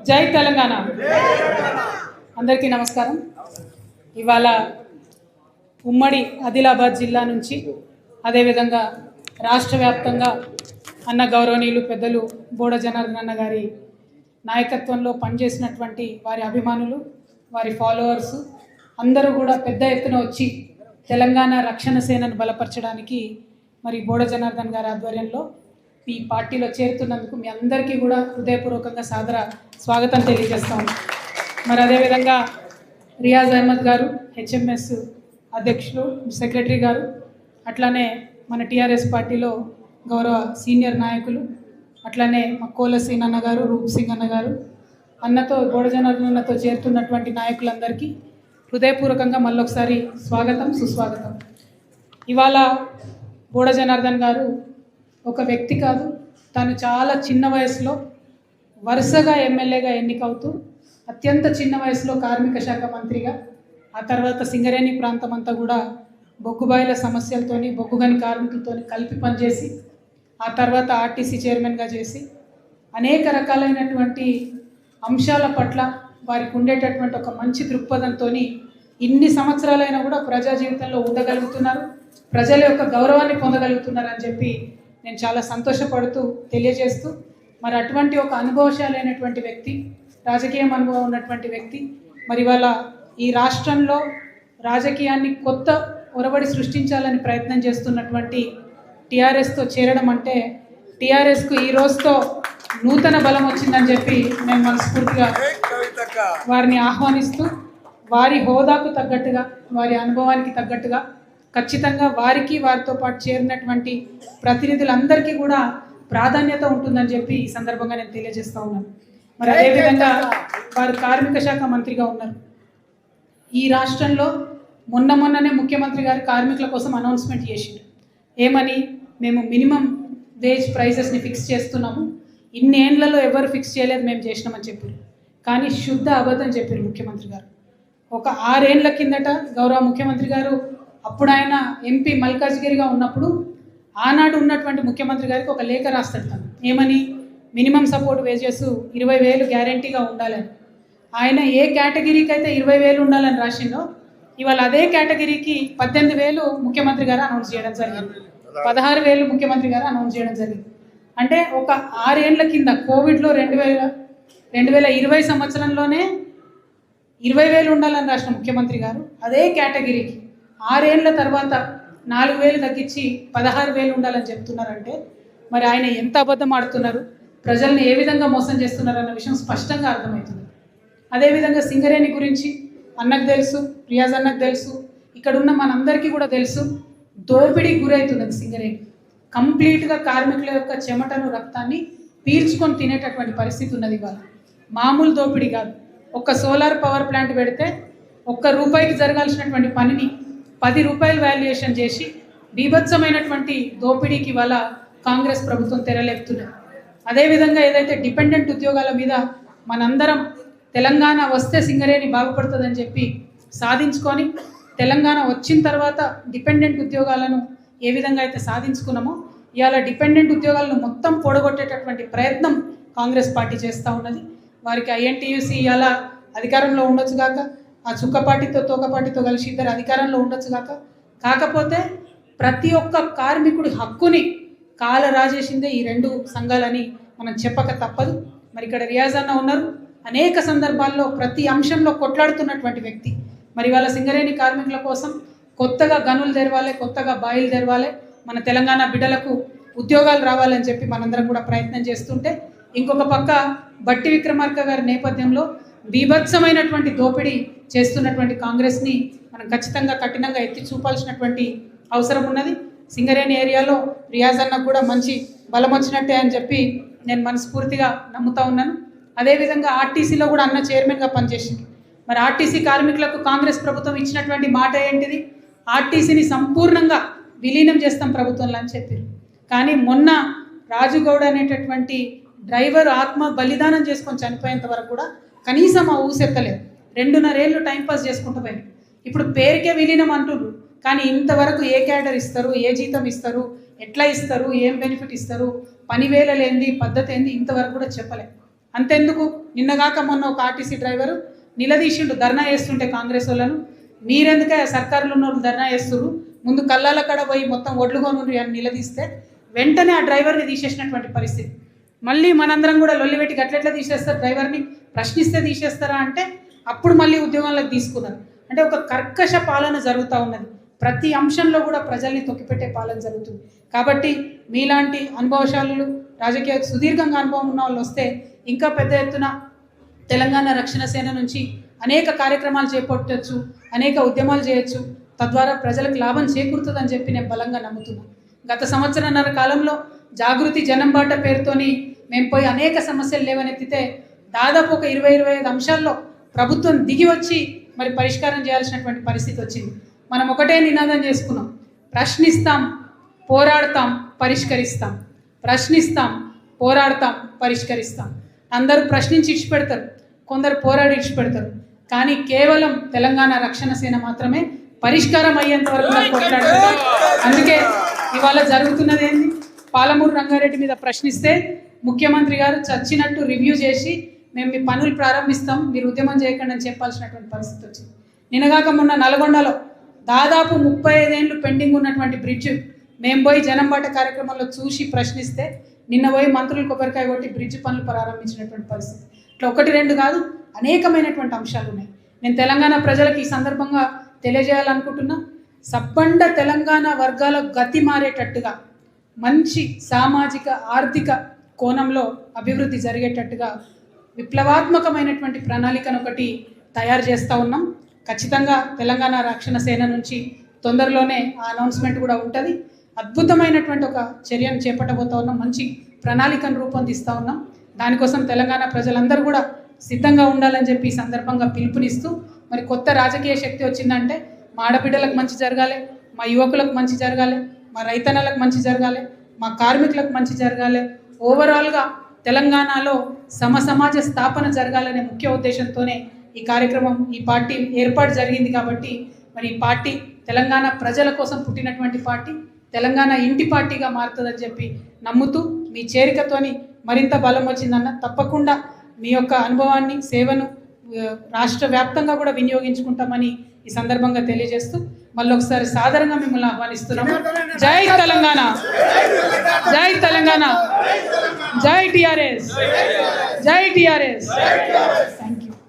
జై తెలంగాణ. అందరికీ నమస్కారం. ఇవాళ ఉమ్మడి ఆదిలాబాద్ జిల్లా నుంచి అదేవిధంగా రాష్ట్ర వ్యాప్తంగా అన్న గౌరవనీయులు పెద్దలు బోడ జనార్దన్ అన్న గారి నాయకత్వంలో పనిచేసినటువంటి వారి అభిమానులు, వారి ఫాలోవర్స్ అందరూ కూడా పెద్ద ఎత్తున వచ్చి తెలంగాణ రక్షణ సేనను బలపరచడానికి మరి బోడ జనార్దన్ గారి ఆధ్వర్యంలో ఈ పార్టీలో చేరుతున్నందుకు మీ అందరికీ కూడా హృదయపూర్వకంగా సాదర స్వాగతం తెలియజేస్తాం. మరి అదేవిధంగా రియాజ్ అహ్మద్ గారు హెచ్ఎంఎస్ అధ్యక్షులు, సెక్రటరీ గారు, అట్లానే మన టీఆర్ఎస్ పార్టీలో గౌరవ సీనియర్ నాయకులు, అట్లానే మక్కోల సీన్ అన్న గారు, రూప్ సింగ్ అన్న గారు, అన్నతో బోడ జనార్దన్ అన్నతో చేరుతున్నటువంటి నాయకులందరికీ హృదయపూర్వకంగా మళ్ళొకసారి స్వాగతం, సుస్వాగతం. ఇవాళ బోడ జనార్దన్ గారు ఒక వ్యక్తి కాదు, తను చాలా చిన్న వయసులో వరుసగా ఎమ్మెల్యేగా ఎన్నికవుతూ అత్యంత చిన్న వయసులో కార్మిక శాఖ మంత్రిగా, ఆ తర్వాత సింగరేణి ప్రాంతం అంతా కూడా బొగ్గుబాయిల సమస్యలతోని, బొగ్గుగని కార్మికులతోని కలిపి పనిచేసి, ఆ తర్వాత ఆర్టీసీ చైర్మన్గా చేసి అనేక రకాలైనటువంటి అంశాల పట్ల వారికి ఉండేటటువంటి ఒక మంచి దృక్పథంతో ఇన్ని సంవత్సరాలైనా కూడా ప్రజా జీవితంలో ఉండగలుగుతున్నారు, ప్రజల యొక్క గౌరవాన్ని పొందగలుగుతున్నారు అని చెప్పి నేను చాలా సంతోషపడుతూ తెలియజేస్తూ, మరి అటువంటి ఒక అనుభవశాలైనటువంటి వ్యక్తి, రాజకీయం అనుభవం ఉన్నటువంటి వ్యక్తి మరి ఇవాళ ఈ రాష్ట్రంలో రాజకీయాన్ని కొత్త ఒరబడి సృష్టించాలని ప్రయత్నం చేస్తున్నటువంటి టీఆర్ఎస్తో చేరడం అంటే టీఆర్ఎస్కు ఈ రోజుతో నూతన బలం వచ్చిందని చెప్పి నేను మనస్ఫూర్తిగా వారిని ఆహ్వానిస్తూ, వారి హోదాకు తగ్గట్టుగా, వారి అనుభవానికి తగ్గట్టుగా ఖచ్చితంగా వారికి, వారితో పాటు చేరినటువంటి ప్రతినిధులందరికీ కూడా ప్రాధాన్యత ఉంటుందని చెప్పి ఈ సందర్భంగా నేను తెలియజేస్తూ ఉన్నాను. మరి అదేవిధంగా వారు కార్మిక శాఖ మంత్రిగా ఉన్నారు. ఈ రాష్ట్రంలో మొన్ననే ముఖ్యమంత్రి గారు కార్మికుల కోసం అనౌన్స్మెంట్ చేసిండు. ఏమని? మేము మినిమం వేజ్ ప్రైసెస్ని ఫిక్స్ చేస్తున్నాము, ఇన్ని ఏండ్లలో ఎవరు ఫిక్స్ చేయలేదు, మేము చేసినామని చెప్పారు. కానీ శుద్ధ అబద్ధం చెప్పారు ముఖ్యమంత్రి గారు. ఒక 6 ఏళ్ల కిందట గౌరవ ముఖ్యమంత్రి గారు, అప్పుడు ఆయన ఎంపీ మల్కాజ్గిరిగా ఉన్నప్పుడు, ఆనాడు ఉన్నటువంటి ముఖ్యమంత్రి గారికి ఒక లేఖ రాస్తాడు తను. ఏమని? మినిమం సపోర్ట్ వేజెస్ 20,000 గ్యారంటీగా ఉండాలని. ఆయన ఏ కేటగిరీకి అయితే 20,000 ఉండాలని రాసిండో, ఇవాళ అదే కేటగిరీకి 18,000 ముఖ్యమంత్రి గారు అనౌన్స్ చేయడం జరిగింది, 16,000 ముఖ్యమంత్రి గారు అనౌన్స్ చేయడం జరిగింది. అంటే ఒక 6 ఏళ్ల కింద కోవిడ్లో 2020 సంవత్సరంలోనే 20,000 ఉండాలని రాసిన ముఖ్యమంత్రి గారు అదే కేటగిరీకి 6 ఏళ్ల తర్వాత 4,000 తగ్గించి 16,000 ఉండాలని చెప్తున్నారంటే మరి ఆయన ఎంత అబద్ధం ఆడుతున్నారు, ప్రజల్ని ఏ విధంగా మోసం చేస్తున్నారు అన్న విషయం స్పష్టంగా అర్థమవుతుంది. అదేవిధంగా సింగరేణి గురించి అన్నకు తెలుసు, రియాజ్ అన్నకు తెలుసు, ఇక్కడ ఉన్న మనందరికీ కూడా తెలుసు. దోపిడీకి గురవుతున్నది సింగరేణి. కంప్లీట్గా కార్మికుల యొక్క చెమటను, రక్తాన్ని పీల్చుకొని తినేటటువంటి పరిస్థితి ఉన్నది. ఇవాళ మామూలు దోపిడీ కాదు. ఒక సోలార్ పవర్ ప్లాంట్ పెడితే ₹1 జరగాల్సినటువంటి పనిని 10 రూపాయలు వాల్యుయేషన్ చేసి బీభత్సమైనటువంటి దోపిడీకి ఇవాళ కాంగ్రెస్ ప్రభుత్వం తెరలేపుతున్నది. అదేవిధంగా ఏదైతే డిపెండెంట్ ఉద్యోగాల మీద మనందరం తెలంగాణ వస్తే సింగరేణి బాగుపడుతుందని చెప్పి సాధించుకొని, తెలంగాణ వచ్చిన తర్వాత డిపెండెంట్ ఉద్యోగాలను ఏ విధంగా అయితే సాధించుకున్నామో, ఇవాళ డిపెండెంట్ ఉద్యోగాలను మొత్తం పొడగొట్టేటటువంటి ప్రయత్నం కాంగ్రెస్ పార్టీ చేస్తూ ఉన్నది. వారికి ఐఎన్టీయూసీ ఇవాళ అధికారంలో ఉండొచ్చు కాక, ఆ చుక్కపాటితో తోకపాటితో కలిసి ఇద్దరు అధికారంలో ఉండొచ్చు కాక, కాకపోతే ప్రతి ఒక్క కార్మికుడి హక్కుని కాల రాజేసిందే ఈ 2 సంఘాలని మనం చెప్పక తప్పదు. మరి ఇక్కడ రియాజ్ అన్న ఉన్నారు, అనేక సందర్భాల్లో ప్రతి అంశంలో కొట్లాడుతున్నటువంటి వ్యక్తి. మరి వాళ్ళ సింగరేణి కార్మికుల కోసం కొత్తగా గనులు తెరవాలి, కొత్తగా బాయిలు తెరవాలి, మన తెలంగాణ బిడ్డలకు ఉద్యోగాలు రావాలని చెప్పి మనందరం కూడా ప్రయత్నం చేస్తుంటే, ఇంకొక పక్క బట్టి విక్రమార్క గారి నేపథ్యంలో బీభత్సమైనటువంటి దోపిడీ చేస్తున్నటువంటి కాంగ్రెస్ని మనం ఖచ్చితంగా కఠినంగా ఎత్తి చూపాల్సినటువంటి అవసరం ఉన్నది. సింగరేణి ఏరియాలో రియాజ్ అన్నకు కూడా మంచి బలం వచ్చినట్టే అని చెప్పి నేను మనస్ఫూర్తిగా నమ్ముతా ఉన్నాను. అదేవిధంగా ఆర్టీసీలో కూడా అన్న చైర్మన్గా పనిచేసింది. మరి ఆర్టీసీ కార్మికులకు కాంగ్రెస్ ప్రభుత్వం ఇచ్చినటువంటి మాట ఏంటిది? ఆర్టీసీని సంపూర్ణంగా విలీనం చేస్తాం ప్రభుత్వంలో అని చెప్పారు. కానీ మొన్న రాజుగౌడ అనేటటువంటి డ్రైవర్ ఆత్మ బలిదానం చేసుకొని చనిపోయేంత వరకు కూడా కనీసం ఆ ఊసెత్తలేదు. 2.5 ఏళ్ళు టైంపాస్ చేసుకుంటూ పోయారు. ఇప్పుడు పేరుకే విలీనం అంటున్నారు, కానీ ఇంతవరకు ఏ క్యాడర్ ఇస్తారు, ఏ జీతం ఇస్తారు, ఎట్లా ఇస్తారు, ఏం బెనిఫిట్ ఇస్తారు, పని వేళ లేనిది, పద్ధతి ఏంది ఇంతవరకు కూడా చెప్పలేదు. అంతెందుకు నిన్నగాక మొన్న ఒక ఆర్టీసీ డ్రైవరు నిలదీసిండు ధర్నా చేస్తుంటే కాంగ్రెస్ వాళ్ళను, మీరెందుకే సర్కారులో ఉన్న వాళ్ళు ధర్నా చేస్తున్నారు, ముందు కళ్ళాల కడ పోయి మొత్తం ఒడ్లు కొనుండ్రి అని నిలదీస్తే వెంటనే ఆ డ్రైవర్ని తీసేసినటువంటి పరిస్థితి. మళ్ళీ మనందరం కూడా లొల్లిపెట్టి గట్లెట్లా తీసేస్తారు డ్రైవర్ని, ప్రశ్నిస్తే తీసేస్తారా అంటే అప్పుడు మళ్ళీ ఉద్యోగాలకు తీసుకున్నారు. అంటే ఒక కర్కశ పాలన జరుగుతూ ఉన్నది, ప్రతి అంశంలో కూడా ప్రజల్ని తొక్కిపెట్టే పాలన జరుగుతుంది. కాబట్టి మీలాంటి అనుభవశాలులు, రాజకీయ సుదీర్ఘంగా అనుభవం ఉన్న వాళ్ళు వస్తే ఇంకా పెద్ద ఎత్తున తెలంగాణ రక్షణ సేన నుంచి అనేక కార్యక్రమాలు చేపట్టవచ్చు, అనేక ఉద్యమాలు చేయొచ్చు, తద్వారా ప్రజలకు లాభం చేకూరుతుందని చెప్పి నేను బలంగా నమ్ముతున్నాను. గత సంవత్సరన్నర కాలంలో జాగృతి జనం బాట పేరుతోని మేము పోయి అనేక సమస్యలు లేవనెత్తితే దాదాపు ఒక 20-25 అంశాల్లో ప్రభుత్వం దిగి వచ్చి మరి పరిష్కారం చేయాల్సినటువంటి పరిస్థితి వచ్చింది. మనం ఒకటే నినాదం చేసుకున్నాం, ప్రశ్నిస్తాం, పోరాడతాం, పరిష్కరిస్తాం. ప్రశ్నిస్తాం, పోరాడతాం, పరిష్కరిస్తాం. అందరూ ప్రశ్నించి ఇచ్చిపెడతారు, కొందరు పోరాడి ఇచ్చిపెడతారు, కానీ కేవలం తెలంగాణ రక్షణ సేన మాత్రమే పరిష్కారం అయ్యేంత వరకు కొట్లాడుతుంది. అందుకే ఇవాళ జరుగుతున్నది ఏంది, పాలమూరు రంగారెడ్డి మీద ప్రశ్నిస్తే ముఖ్యమంత్రి గారు చచ్చినట్టు రివ్యూ చేసి మేము మీ పనులు ప్రారంభిస్తాం, మీరు ఉద్యమం చేయకండి అని చెప్పాల్సినటువంటి పరిస్థితి వచ్చింది. నిన్నగాక మొన్న నల్గొండలో దాదాపు 35 ఏళ్ళు పెండింగ్ ఉన్నటువంటి బ్రిడ్జ్ మేము పోయి జనం బాట కార్యక్రమంలో చూసి ప్రశ్నిస్తే నిన్న పోయి మంత్రులు కొబ్బరికాయ కొట్టి బ్రిడ్జ్ పనులు ప్రారంభించినటువంటి పరిస్థితి. ఇట్లా 1-2 కాదు, అనేకమైనటువంటి అంశాలు ఉన్నాయి. నేను తెలంగాణ ప్రజలకు ఈ సందర్భంగా తెలియజేయాలనుకుంటున్నా, సబ్బండ తెలంగాణ వర్గాల గతి మారేటట్టుగా మంచి సామాజిక ఆర్థిక కోణంలో అభివృద్ధి జరిగేటట్టుగా విప్లవాత్మకమైనటువంటి ప్రణాళికను ఒకటి తయారు చేస్తూ ఉన్నాం. ఖచ్చితంగా తెలంగాణ రక్షణ సేన నుంచి తొందరలోనే ఆ అనౌన్స్మెంట్ కూడా ఉంటుంది. అద్భుతమైనటువంటి ఒక చర్యను చేపట్టబోతూ ఉన్నాం, మంచి ప్రణాళికను రూపొందిస్తూ ఉన్నాం. దానికోసం తెలంగాణ ప్రజలందరూ కూడా సిద్ధంగా ఉండాలని చెప్పి ఈ సందర్భంగా పిలుపునిస్తూ, మరి కొత్త రాజకీయ శక్తి వచ్చిందంటే మా ఆడబిడ్డలకు మంచి జరగాలి, మా యువకులకు మంచి జరగాలి, మా రైతన్నలకు మంచి జరగాలి, మా కార్మికులకు మంచి జరగాలి, ఓవరాల్గా తెలంగాణలో సమాజ స్థాపన జరగాలనే ముఖ్య ఉద్దేశంతోనే ఈ కార్యక్రమం, ఈ పార్టీ ఏర్పాటు జరిగింది. కాబట్టి మరి ఈ పార్టీ తెలంగాణ ప్రజల కోసం పుట్టినటువంటి పార్టీ, తెలంగాణ ఇంటి పార్టీగా మారుతుందని చెప్పి నమ్ముతూ మీ చేరికతోని మరింత బలం వచ్చిందన్న. తప్పకుండా మీ యొక్క అనుభవాన్ని, సేవను రాష్ట్ర వ్యాప్తంగా కూడా వినియోగించుకుంటామని ఈ సందర్భంగా తెలియజేస్తూ మళ్ళీ ఒకసారి సాదరంగా మిమ్మల్ని ఆహ్వానిస్తున్నాము. జై తెలంగాణ, జై తెలంగాణ, జై టిఆర్ఎస్, జై టిఆర్ఎస్.